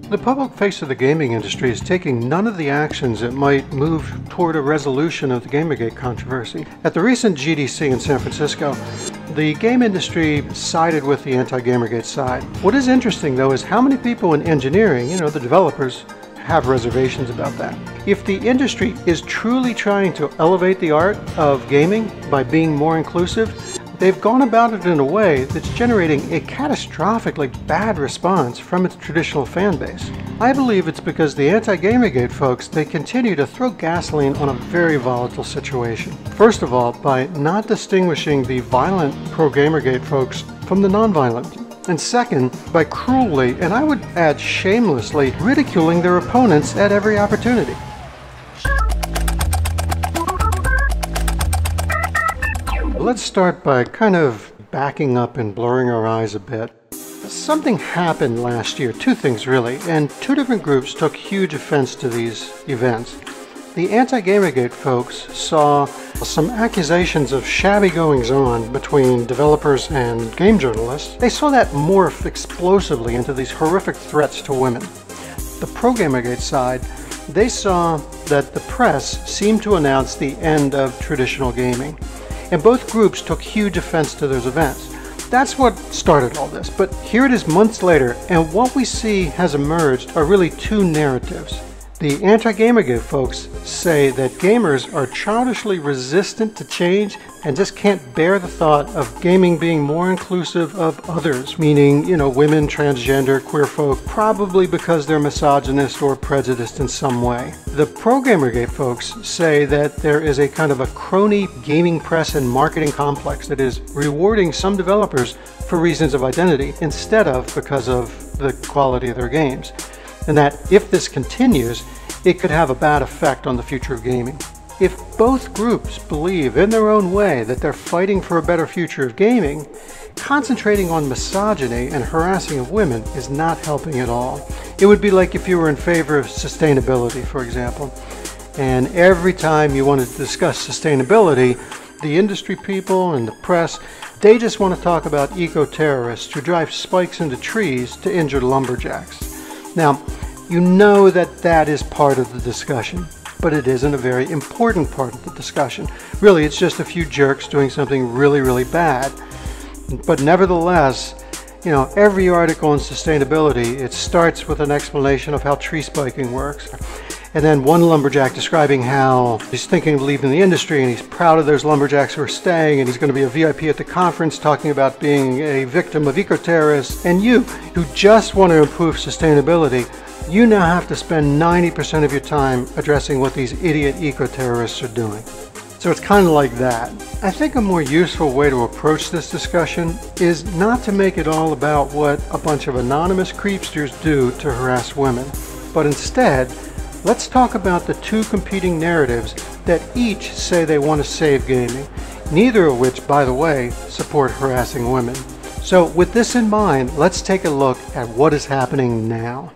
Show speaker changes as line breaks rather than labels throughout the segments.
The public face of the gaming industry is taking none of the actions that might move toward a resolution of the Gamergate controversy. At the recent GDC in San Francisco, the game industry sided with the anti-Gamergate side. What is interesting, though, is how many people in engineering, the developers, have reservations about that. If the industry is truly trying to elevate the art of gaming by being more inclusive, they've gone about it in a way that's generating a catastrophically bad response from its traditional fan base. I believe it's because the anti-Gamergate folks, they continue to throw gasoline on a very volatile situation. First of all, by not distinguishing the violent pro-Gamergate folks from the non-violent. And second, by cruelly, and I would add shamelessly, ridiculing their opponents at every opportunity. Let's start by kind of backing up and blurring our eyes a bit. Something happened last year, two things really, and two different groups took huge offense to these events. The anti-Gamergate folks saw some accusations of shabby goings-on between developers and game journalists. They saw that morph explosively into these horrific threats to women. The pro-Gamergate side, they saw that the press seemed to announce the end of traditional gaming. And both groups took huge offense to those events. That's what started all this. But here it is months later, and what we see has emerged are really two narratives. The anti-Gamergate folks say that gamers are childishly resistant to change and just can't bear the thought of gaming being more inclusive of others, meaning, women, transgender, queer folk, probably because they're misogynist or prejudiced in some way. The pro-Gamergate folks say that there is a kind of a crony gaming press and marketing complex that is rewarding some developers for reasons of identity instead of because of the quality of their games. And that if this continues, it could have a bad effect on the future of gaming. If both groups believe in their own way that they're fighting for a better future of gaming, concentrating on misogyny and harassing of women is not helping at all. It would be like if you were in favor of sustainability, for example, and every time you wanted to discuss sustainability, the industry people and the press, they just want to talk about eco-terrorists who drive spikes into trees to injure lumberjacks. Now, you know that is part of the discussion, but it isn't a very important part of the discussion. Really, it's just a few jerks doing something really, really bad. But nevertheless, every article on sustainability, it starts with an explanation of how tree spiking works. And then one lumberjack describing how he's thinking of leaving the industry and he's proud of those lumberjacks who are staying and he's going to be a VIP at the conference talking about being a victim of eco-terrorists. And you, who just want to improve sustainability, you now have to spend 90% of your time addressing what these idiot eco-terrorists are doing. So it's kind of like that. I think a more useful way to approach this discussion is not to make it all about what a bunch of anonymous creepsters do to harass women, but instead, let's talk about the two competing narratives that each say they want to save gaming, neither of which, by the way, support harassing women. So with this in mind, let's take a look at what is happening now.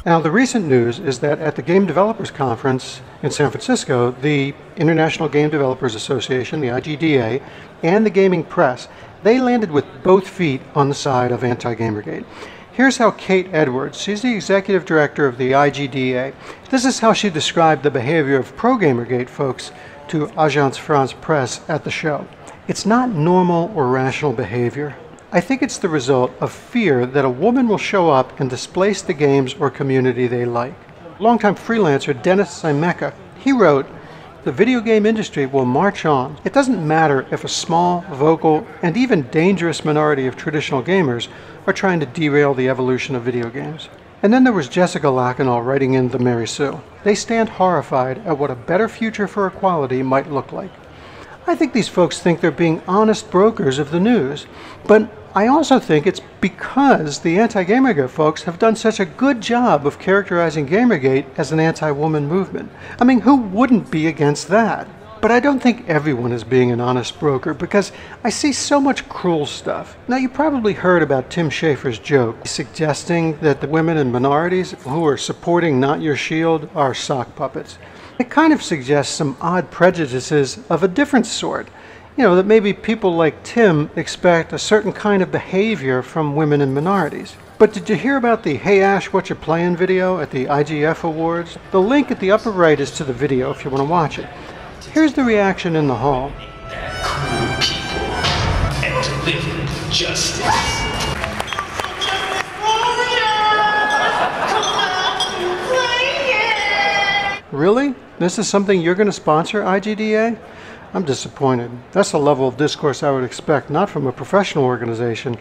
Now, the recent news is that at the Game Developers Conference in San Francisco, the International Game Developers Association, the IGDA, and the gaming press, they landed with both feet on the side of anti-Gamergate. Here's how Kate Edwards, she's the executive director of the IGDA, this is how she described the behavior of pro-Gamergate folks to Agence France Presse at the show. It's not normal or rational behavior. I think it's the result of fear that a woman will show up and displace the games or community they like. Longtime freelancer Dennis Simeka, he wrote, "The video game industry will march on. It doesn't matter if a small, vocal, and even dangerous minority of traditional gamers are trying to derail the evolution of video games." And then there was Jessica Lachenal writing in The Mary Sue. "They stand horrified at what a better future for equality might look like." I think these folks think they're being honest brokers of the news, but I also think it's because the anti-Gamergate folks have done such a good job of characterizing Gamergate as an anti-woman movement. I mean, who wouldn't be against that? But I don't think everyone is being an honest broker because I see so much cruel stuff. Now, you probably heard about Tim Schafer's joke suggesting that the women and minorities who are supporting Not Your Shield are sock puppets. It kind of suggests some odd prejudices of a different sort. You know, that maybe people like Tim expect a certain kind of behavior from women and minorities. But did you hear about the Hey Ash, What You Playin' video at the IGF Awards? The link at the upper right is to the video if you want to watch it. Here's the reaction in the hall.
Cool people and deliver justice.
Really? This is something you're going to sponsor, IGDA? I'm disappointed. That's the level of discourse I would expect, not from a professional organization,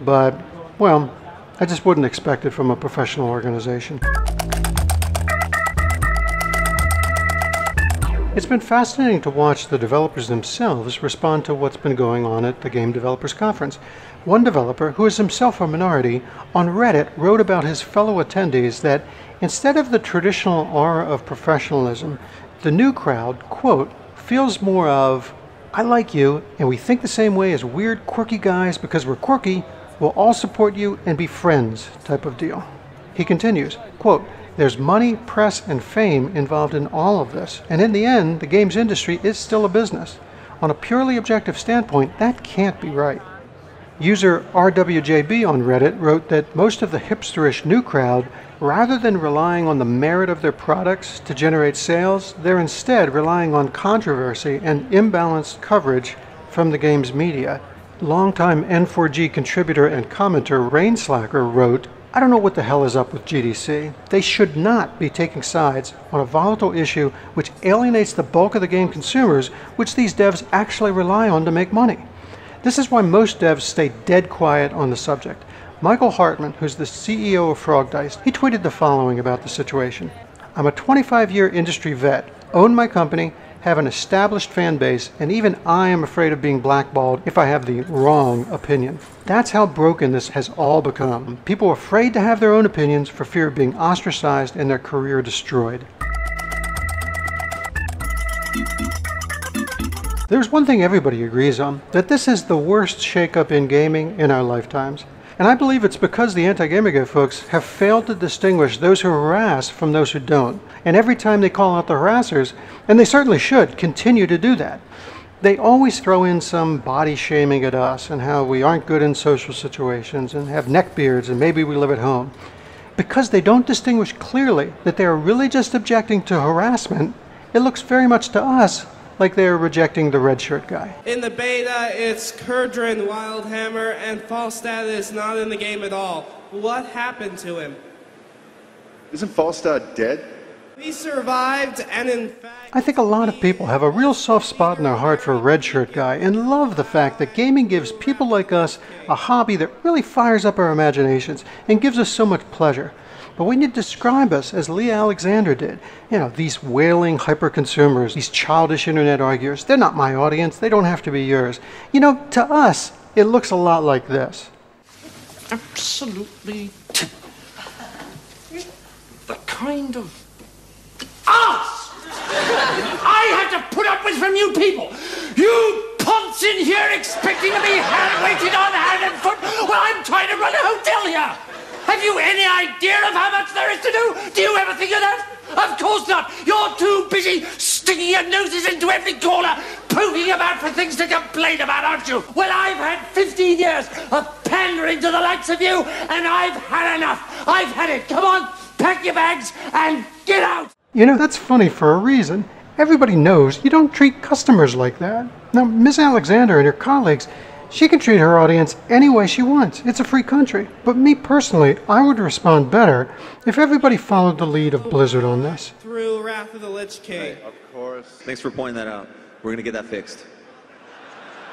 but, well, I just wouldn't expect it from a professional organization. It's been fascinating to watch the developers themselves respond to what's been going on at the Game Developers Conference. One developer, who is himself a minority, on Reddit wrote about his fellow attendees that instead of the traditional aura of professionalism, the new crowd, quote, feels more of, I like you and we think the same way as weird, quirky guys because we're quirky, we'll all support you and be friends type of deal. He continues, quote, there's money, press, and fame involved in all of this, and in the end, the games industry is still a business. On a purely objective standpoint, that can't be right. User RWJB on Reddit wrote that most of the hipsterish new crowd, rather than relying on the merit of their products to generate sales, they're instead relying on controversy and imbalanced coverage from the game's media. Longtime N4G contributor and commenter Rainslacker wrote, I don't know what the hell is up with GDC. They should not be taking sides on a volatile issue which alienates the bulk of the game consumers, which these devs actually rely on to make money. This is why most devs stay dead quiet on the subject. Michael Hartman, who's the CEO of Frog Dice, he tweeted the following about the situation. I'm a 25-year industry vet, own my company, have an established fan base, and even I am afraid of being blackballed if I have the wrong opinion. That's how broken this has all become. People are afraid to have their own opinions for fear of being ostracized and their career destroyed. There's one thing everybody agrees on, that this is the worst shakeup in gaming in our lifetimes. And I believe it's because the anti-Gamergate folks have failed to distinguish those who harass from those who don't. And every time they call out the harassers, and they certainly should continue to do that, they always throw in some body shaming at us and how we aren't good in social situations and have neckbeards and maybe we live at home. Because they don't distinguish clearly that they are really just objecting to harassment, it looks very much to us like they're rejecting the red shirt guy.
In the beta, it's Kurdrin, Wildhammer, and Falstad is not in the game at all. What happened to him?
Isn't Falstad dead?
He survived, and in fact...
I think a lot of people have a real soft spot in their heart for red shirt guy and love the fact that gaming gives people like us a hobby that really fires up our imaginations and gives us so much pleasure. But when you describe us as Leah Alexander did, you know, these wailing hyper-consumers, these childish internet arguers, they're not my audience, they don't have to be yours. You know, to us, it looks a lot like this.
Absolutely the kind of arse I have to put up with from you people. You punts in here expecting to be hand-weighted on hand and foot while I'm trying to run a hotel here. Have you any idea of how much there is to do? Do you ever think of that? Of course not. You're too busy sticking your noses into every corner, poking about for things to complain about, aren't you? Well, I've had 15 years of pandering to the likes of you, and I've had enough. I've had it. Come on, pack your bags and get out.
You know, that's funny for a reason. Everybody knows you don't treat customers like that. Now, Ms. Alexander and her colleagues, she can treat her audience any way she wants. It's a free country. But me personally, I would respond better if everybody followed the lead of Blizzard on this.
Through Wrath of the Lich King.
Of course.
Thanks for pointing that out. We're going to get that fixed.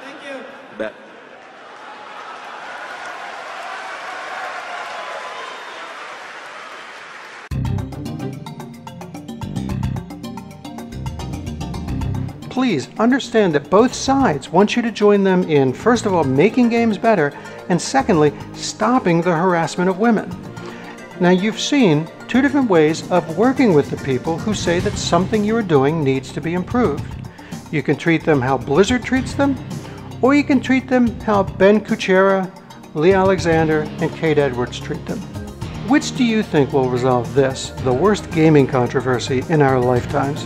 Thank you.
Bet.
Please understand that both sides want you to join them in, first of all, making games better, and secondly, stopping the harassment of women. Now, you've seen two different ways of working with the people who say that something you're doing needs to be improved. You can treat them how Blizzard treats them, or you can treat them how Ben Kuchera, Lee Alexander, and Kate Edwards treat them. Which do you think will resolve this, the worst gaming controversy in our lifetimes?